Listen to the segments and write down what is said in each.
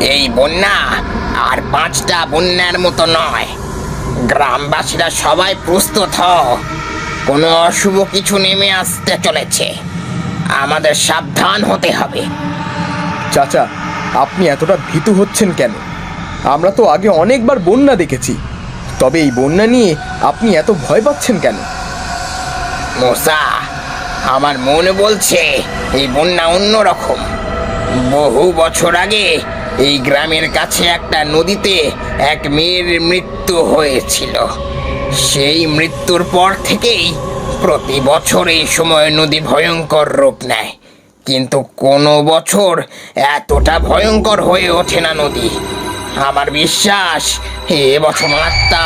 এই বন্যা আর 5টা বন্যার মতো নয়। গ্রামবাসীরা সবাই প্রস্তুত হও, কোনো অশুভ কিছু নেমে আসতে চলেছে। আমাদের সাবধান হতে হবে। চাচা, আপনি এতটা ভীতু হচ্ছেন কেন? আমরা তো আগে অনেকবার বন্যা দেখেছি, তবে এই বন্যা নিয়ে আপনি এত ভয় পাচ্ছেন কেন? মোসা, আমার মনে বলছে এই বন্যা অন্যরকম। বহু বছর আগে এই গ্রামের কাছে একটা নদীতে এক মেয়ের মৃত্যু হয়েছিল। সেই মৃত্যুর পর থেকেই প্রতি বছর এই সময় নদী ভয়ঙ্কর রূপ নেয়, কিন্তু কোনো বছর এতটা ভয়ঙ্কর হয়ে ওঠে না নদী। আমার বিশ্বাস এবছর আত্মা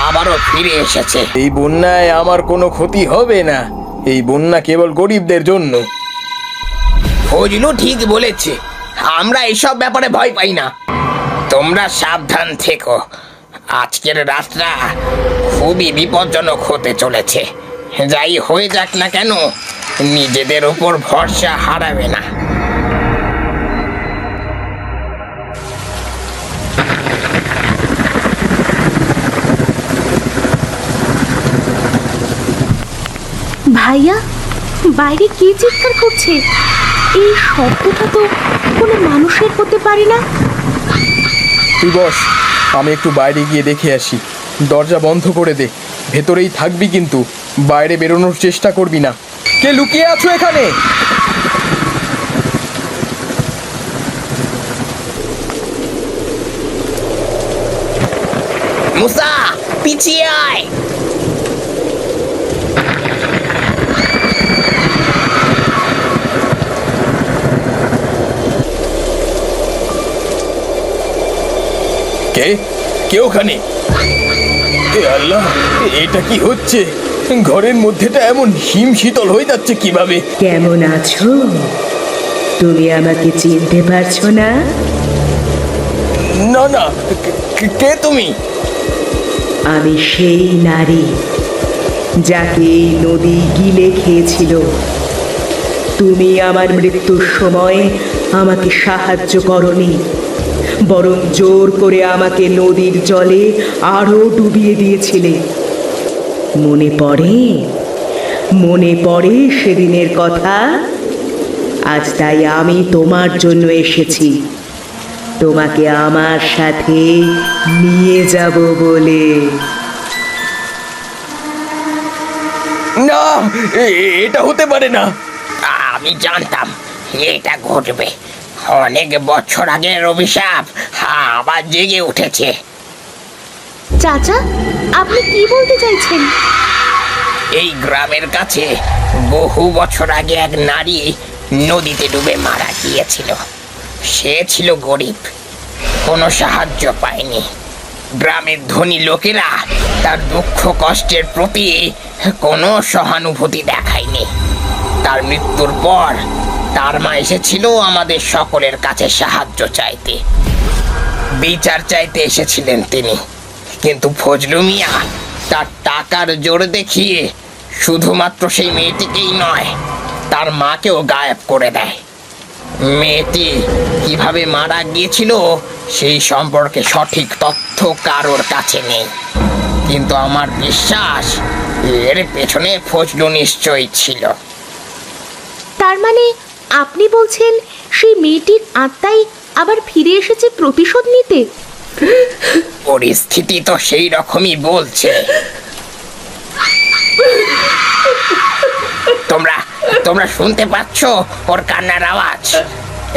আবারও ফিরে এসেছে। এই বন্যায় আমার কোনো ক্ষতি হবে না। এই বন্যা কেবল গরিবদের জন্য। ফজলু ঠিক বলেছে, আমরা এসব ব্যাপারে ভয় পাই না। তোমরা সাবধান থেকো। আজকের রাতটা খুবই বিপজ্জনক হতে চলেছে। যাই হয়ে যাক না কেন, নিজেদের উপর ভরসা হারাবে না। ভাইয়া, বাইরে কে চিৎকার করছে? এই শব্দটা তো কোনো মানুষের হতে পারে না। তুই বস, আমি একটু বাইরে গিয়ে দেখে আসি। দরজা বন্ধ করে দে, ভেতরেই থাকবি কিন্তু বাইরে বেরোনোর চেষ্টা করবি না। কে লুকিয়ে আছো এখানে? মুসা, পিছিয়ে আয়। কে কে ওখানে? এ আল্লাহ, এটা কি হচ্ছে? ঘরের মধ্যেটা এমন হিম শীতল হয়ে যাচ্ছে কিভাবে? কেমন আছো? তুমি আমাকে চিনতে পারছো না? না না, কে তুমি? আমি সেই নারী যাকে এই নদী গিলে খেয়েছিল। তুমি আমার মৃত্যুর সময় আমাকে সাহায্য করনি, বরং জোর করে আমাকে নদীর জলে আরো ডুবিয়ে দিয়েছিলে। মনে পড়ে? মনে পড়ে সেদিনের কথা? আজ তাই আমি তোমার জন্য এসেছি, তোমাকে আমার সাথে নিয়ে যাব বলে। না, এটা হতে পারে না। আমি জানতাম এটা ঘটবে। অনেক বছর আগের অভিশাপ আবার জেগে উঠেছে। চাচা, আপনি কি বলতে চাইছেন? এই গ্রামের কাছে বহু বছর আগে এক নারী নদীতে ডুবে মারা গিয়েছিল। সে ছিল গরিব, কোনো সাহায্য পায়নি। গ্রামের ধনী লোকেরা তার দুঃখ কষ্টের প্রতি কোনো সহানুভূতি দেখায়নি। তার মৃত্যুর পর তার মা এসেছিল আমাদের সকলের কাছে সাহায্য চাইতে, বিচার চাইতে এসেছিলেন তিনি। কিন্তু ফজলু মিয়া তার টাকার জোর দেখিয়ে শুধুমাত্র সেই মেয়েটিকেই নয়, তার মাকেও গায়েব করে দেয়। মেয়েটি কিভাবে মারা গিয়েছিল সেই সম্পর্কে সঠিক তথ্য কারোর কাছে নেই, কিন্তু আমার বিশ্বাস এর পেছনে ফজলু নিশ্চয়ই ছিল। তার মানে আপনি বলছেন সেই মেয়েটির আত্মাই আবার ফিরে এসেছে প্রতিশোধ নিতে? পরিস্থিতি তো সেই রকমই বলছে। তোমরা তোমরা শুনতে পাচ্ছ ওর কান্নার আওয়াজ?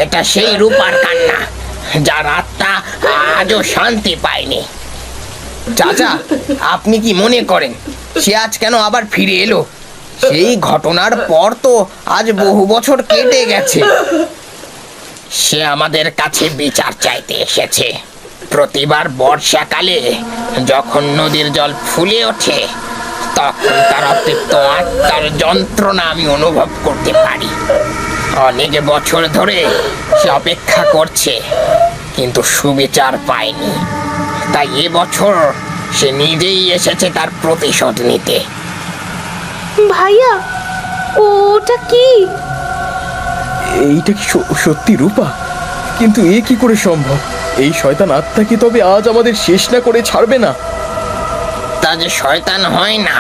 এটা সেই রূপার কান্না যার আত্মা আজও শান্তি পায়নি। চাচা, আপনি কি মনে করেন সে আজ কেন আবার ফিরে এলো? সেই ঘটনার পর তো আজ বহু বছর কেটে গেছে। সে আমাদের কাছে বিচার চাইতে এসেছে। প্রতিবার বর্ষাকালে যখন নদীর জল ফুলে ওঠে, তখন তার অতৃপ্ত আত্মার যন্ত্রণা আমি অনুভব করতে পারি। অনেক বছর ধরে সে অপেক্ষা করছে, কিন্তু সুবিচার পায়নি। তাই এবছর সে নিজেই এসেছে তার প্রতিশোধ নিতে। ভাইয়া, ওটা কি? এইটা কি সত্যি রূপা? কিন্তু এ কি করে সম্ভব? এই শয়তান আত্মা কি তবে আজ আমাদের শেষ না করে ছাড়বে না? তা যে শয়তান হয় না,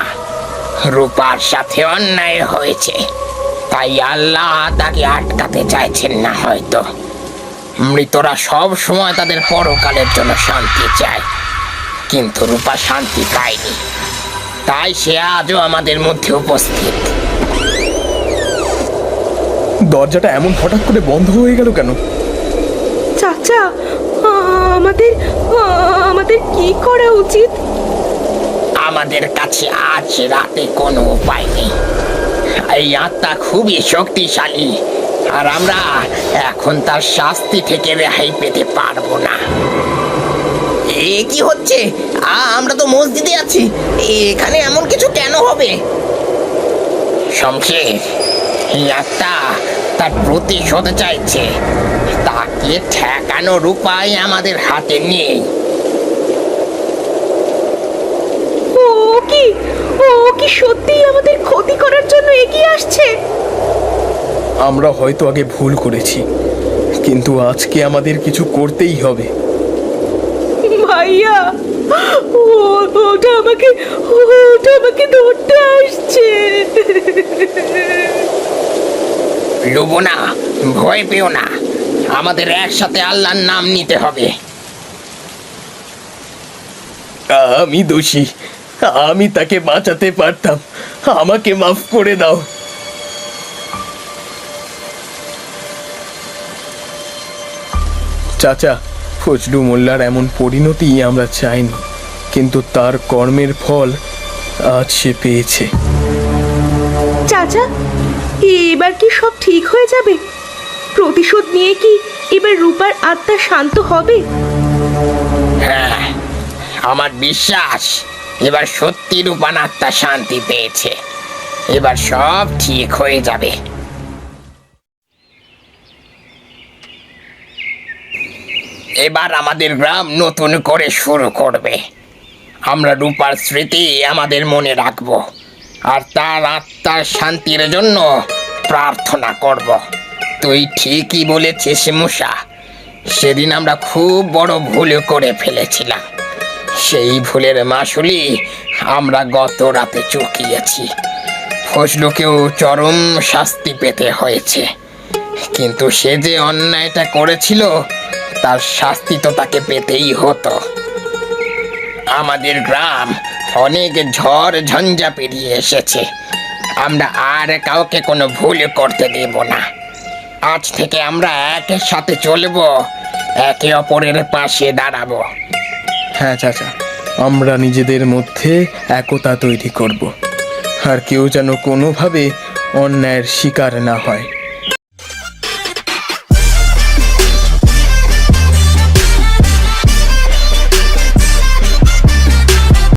রূপার সাথে অন্যায় হয়েছে, তাই আল্লাহ তাকে আটকাতে চাইছেন না হয়তো। মৃতরা সব সময় তাদের পরকালের জন্য শান্তি চায়, কিন্তু রূপা শান্তি পায়নি, তাই সে আজও আমাদের মধ্যে উপস্থিত। দরজাটা এমন হঠাৎ করে বন্ধ হয়ে গেল কেন? চাচা, আমাদের আমাদের কি করা উচিত? আমাদের কাছে আজ রাতে কোনো উপায় নেই। এই আত্মা খুবই শক্তিশালী, আর আমরা এখন তার শাস্তি থেকে রেহাই পেতে পারবো না। এ কি হচ্ছে? আমরা তো মসজিদে আছি, এখানে এমন কিছু কেন হবে? শমশের, এই আত্মা তার প্রতিশোধ চাইছে, তাকে ঠেকানোর উপায় আমাদের হাতে নেই। ও কি সত্যিই আমাদের ক্ষতি করার জন্য এগিয়ে আসছে? আমরা হয়তো আগে ভুল করেছি, কিন্তু আজকে আমাদের কিছু করতেই হবে। ভাইয়া, ওটা আমাকে ধরতে আসছে। লুবনা, ভয় পেও না, আমাদের একসাথে আল্লাহর নাম নিতে হবে। আমি দোষী, আমি তাকে বাঁচাতে পারতাম, আমাকে মাফ করে দাও। চাচা, ফজলু মোল্লার এমন পরিণতি আমরা চাইনি, কিন্তু তার কর্মের ফল আজ সে পেয়েছে। চাচা, এবার কি সব ঠিক হয়ে যাবে? প্রতিশোধ নিয়ে কি এবার রূপার আত্মা শান্ত হবে? হ্যাঁ, আমার বিশ্বাস এবার সত্যি রূপান আত্মা শান্তি পেয়েছে, এবার সব ঠিক হয়ে যাবে। এবার আমাদের গ্রাম নতুন করে শুরু করবে। আমরা রূপার স্মৃতি আমাদের মনে রাখব, আর তার আত্মার শান্তির জন্য প্রার্থনা করব। তুই ঠিকই বলেছিস মুসা, সেদিন আমরা খুব বড় ভুল করে ফেলেছিলাম। সেই ভুলের মাসুলি আমরা গত রাতে চুকিয়েছি। ফজলুকেও চরম শাস্তি পেতে হয়েছে, কিন্তু সে যে অন্যায়টা করেছিল তার শাস্তি তো তাকে পেতেই হতো। আমাদের গ্রাম অনেক ঝড় ঝঞ্ঝা পেরিয়ে এসেছে, আমরা আর কাউকে কোনো ভুল করতে দেব না। আজ থেকে আমরা একের সাথে চলবো, একে অপরের পাশে দাঁড়াবো। হ্যাঁ চাচা, আমরা নিজেদের মধ্যে একতা তৈরি করব, আর কেউ যেন কোনোভাবে অন্যায়ের শিকার না হয়।